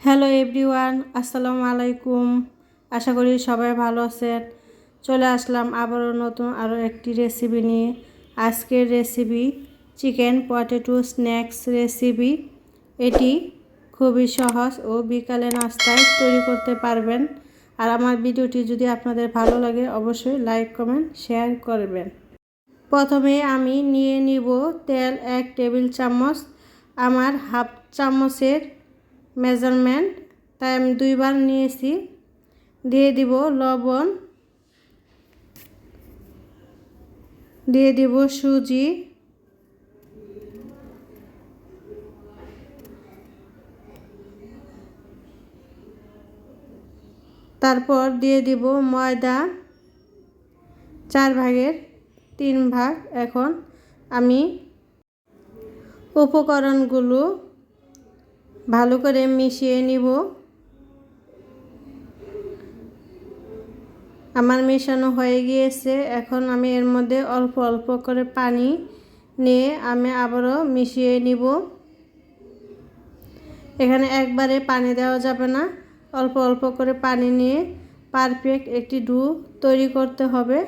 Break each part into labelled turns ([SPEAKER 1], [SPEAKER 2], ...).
[SPEAKER 1] Hello everyone, আসসালামু আলাইকুম। আশা করি সবাই ভালো আছেন। চলে আসলাম আবারও নতুন আরও একটি রেসিপি নিয়ে। আজকের recipe chicken potato snacks recipe. এটি খুবই সহজ ও বিকালে নাস্তায় তৈরি করতে পারবেন। আর আমার ভিডিওটি যদি আপনাদের ভালো লাগে অবশ্যই লাইক কমেন্ট শেয়ার করবেন। প্রথমে আমি নিয়ে নিব তেল 1 টেবিল চামচ। আমার হাফ চামচের মেজারমেন্ট, তাই আমি 2 বার নিয়েছি। দিয়ে দিব লবণ, দিয়ে দিব সুজি, তারপর দিয়ে দিব ময়দা 4 ভাগের 3 ভাগ। এখন আমি উপকরণগুলো ভালো করে মিশিয়ে নিব। আমার মেশানো হয়ে গিয়েছে। এখন আমি এর মধ্যে অল্প অল্প করে পানি নিয়ে আমি আবারও মিশিয়ে নিব। এখানে একবারে পানি দেওয়া যাবে না, অল্প অল্প করে পানি নিয়ে পারফেক্ট একটি ডো তৈরি করতে হবে।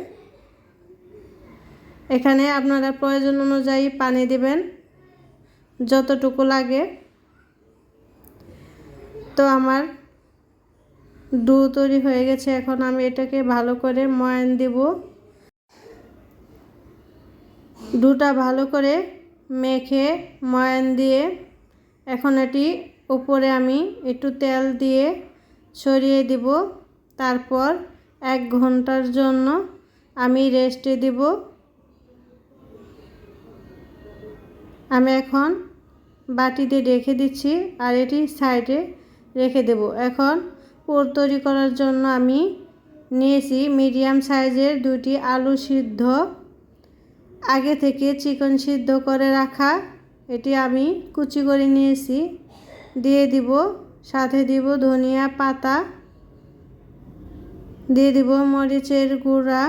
[SPEAKER 1] এখানে আপনারা প্রয়োজন অনুযায়ী পানি দিবেন যতটুকু লাগে। তো আমার ডো তৈরি হয়ে গেছে। এখন আমি এটাকে ভালো করে ময়ান দিব। ডোটা ভালো করে মেখে ময়ান দিয়ে এখন এটি উপরে আমি একটু তেল দিয়ে ছড়িয়ে দিব। তারপর 1 ঘন্টার জন্য আমি রেস্টে দিব। আমি এখন বাটিতে রেখে দিচ্ছি আর এটি সাইডে রেখে দেব। এখন পুর তৈরি করার জন্য আমি নিয়েছি মিডিয়াম সাইজের 2টি আলু সিদ্ধ, আগে থেকে চিকেন সিদ্ধ করে রাখা। এটি আমি কুচি করে নিয়েছি। দিয়ে দিব, সাথে দিব ধনিয়া পাতা, দিয়ে দিব মরিচের গুঁড়া।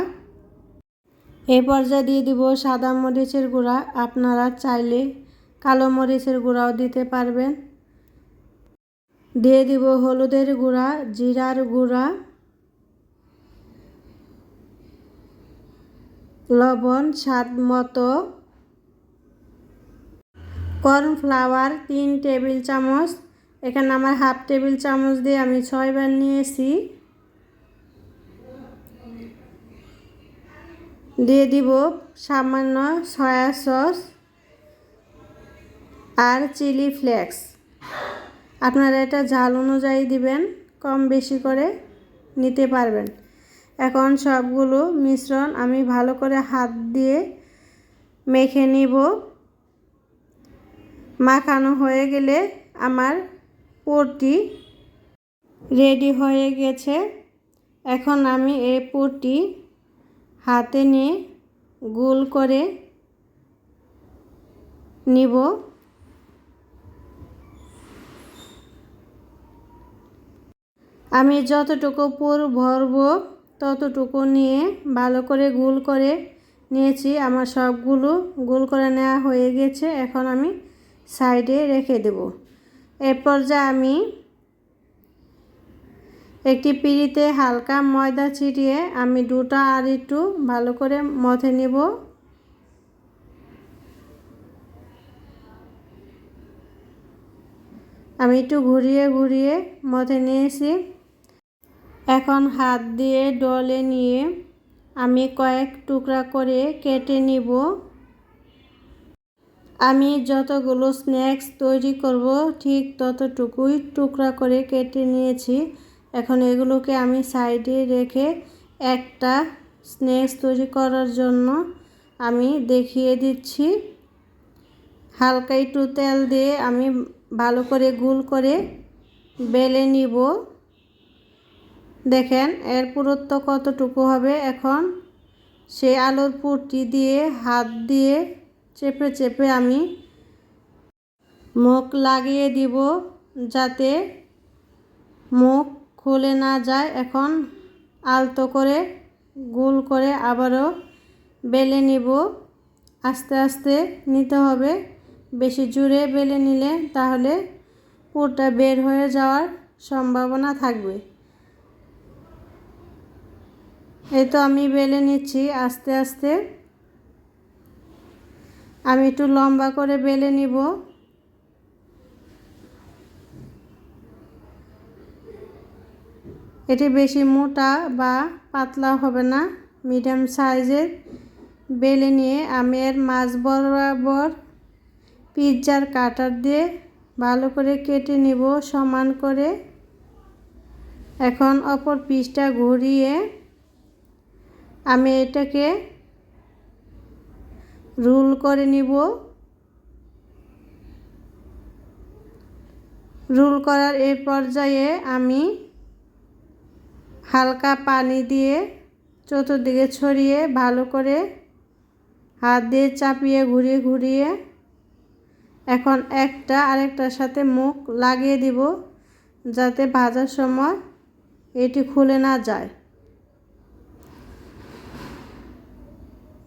[SPEAKER 1] এই পর্যায়ে দিয়ে দিব সাদা মরিচের গুঁড়া। আপনারা চাইলে কালো মরিচের গুঁড়াও দিতে পারবেন। দিয়ে দিব হলুদের গুঁড়া, জিরার গুঁড়া, লবণ স্বাদ মতো, কর্নফ্লাওয়ার 3 টেবিল চামচ। এখানে আমার হাফ টেবিল চামচ দিয়ে আমি 6 বার নিয়েছি। দিয়ে দিব সামান্য সয়া সস আর চিলি ফ্লেক্স। আপনারা এটা ঝাল অনুযায়ী দিবেন, কম বেশি করে নিতে পারবেন। এখন সবগুলো মিশ্রণ আমি ভালো করে হাত দিয়ে মেখে নিব। মাখানো হয়ে গেলে আমার পুরটি রেডি হয়ে গেছে। এখন আমি এই পুরটি হাতে নিয়ে গোল করে নিব। আমি যতটুকু পুর ভরব ততটুকু নিয়ে ভালো করে গোল করে নিয়েছি। আমার সবগুলো গোল করে নেওয়া হয়ে গেছে। এখন আমি সাইডে রেখে দেব। এর পর্যায়ে আমি একটি পিঁড়িতে হালকা ময়দা ছিটিয়ে আমি ডোটা আর একটু ভালো করে মথে নেব। আমি একটু ঘুরিয়ে ঘুরিয়ে মথে নিয়েছি। এখন হাত দিয়ে ডলে নিয়ে আমি কয়েক টুকরা করে কেটে নিব। আমি যতগুলো স্ন্যাক্স তৈরি করব ঠিক ততটুকুই টুকরা করে কেটে নিয়েছি। এখন এগুলোকে আমি সাইডে রেখে একটা স্ন্যাক্স তৈরি করার জন্য আমি দেখিয়ে দিচ্ছি। হালকা একটু তেল দিয়ে আমি ভালো করে গোল করে বেলে নিব। দেখেন এর পুরুত্ব কতটুকু হবে। এখন সেই আলুর পুরটি দিয়ে হাত দিয়ে চেপে চেপে আমি মুখ লাগিয়ে দিব যাতে মুখ খুলে না যায়। এখন আলতো করে গোল করে আবারও বেলে নিব। আস্তে আস্তে নিতে হবে, বেশি জোরে বেলে নিলে তাহলে পুরটা বের হয়ে যাওয়ার সম্ভাবনা থাকবে। এই তো আমি বেলে নিচ্ছি আস্তে আস্তে। আমি একটু লম্বা করে বেলে নিব। এটি বেশি মোটা বা পাতলা হবে না, মিডিয়াম সাইজের বেলে নিয়ে আমি এর মাঝ বরাবর পিৎজার কাটার দিয়ে ভালো করে কেটে নিব সমান করে। এখন অপর পিসটা ঘুরিয়ে আমি এটাকে রোল করে নিব। রোল করার এই পর্যায়ে আমি হালকা পানি দিয়ে চতুর্দিকে ছড়িয়ে ভালো করে হাত দিয়ে চাপিয়ে ঘুরিয়ে ঘুরিয়ে এখন একটা আরেকটার সাথে মুখ লাগিয়ে দিব, যাতে ভাজার সময় এটি খুলে না যায়।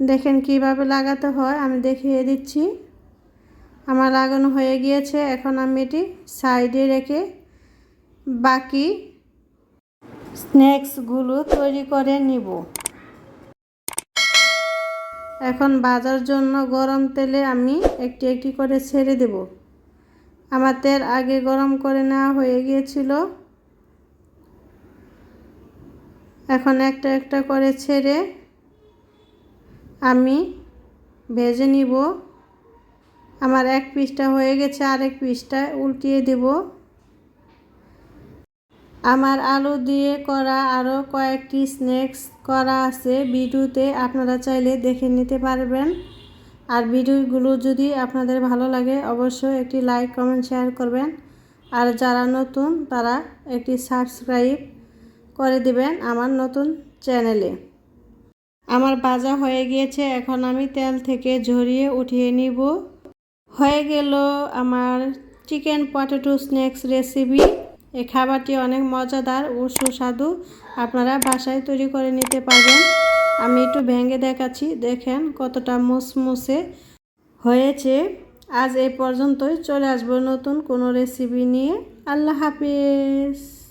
[SPEAKER 1] দেখেন কিভাবে লাগাতে হয়, আমি দেখিয়ে দিচ্ছি। আমার লাগানো হয়ে গিয়েছে। এখন আমি এটি সাইডে রেখে বাকি স্ন্যাক্সগুলো তৈরি করে নিব। এখন ভাজার জন্য গরম তেলে আমি একটি একটি করে ছেড়ে দেব। আমার তেল আগে গরম করে নেওয়া হয়ে গিয়েছিল। এখন একটা একটা করে ছেড়ে আমি ভেজে নিব। আমার এক পিসটা হয়ে গেছে, আরেক পিসটা উল্টিয়ে দেব। আমার আলু দিয়ে করা আরও কয়েকটি স্ন্যাক্স করা আছে ভিডিওতে, আপনারা চাইলে দেখে নিতে পারবেন। আর ভিডিওগুলো যদি আপনাদের ভালো লাগে অবশ্যই একটি লাইক কমেন্ট শেয়ার করবেন। আর যারা নতুন তারা একটি সাবস্ক্রাইব করে দিবেন আমার নতুন চ্যানেলে। আমার ভাজা হয়ে গিয়েছে, এখন আমি তেল থেকে ঝরিয়ে উঠিয়ে নিব। হয়ে গেল আমার চিকেন পটেটো স্ন্যাক্স রেসিপি। এই খাবারটি অনেক মজাদার ও সুস্বাদু, আপনারা বাসায় তৈরি করে নিতে পারবেন। আমি একটু ভেঙে দেখাচ্ছি, দেখেন কতটা মুসমুসে হয়েছে। আজ এই পর্যন্তই, চলে আসবো নতুন কোনো রেসিপি নিয়ে। আল্লাহ হাফেজ।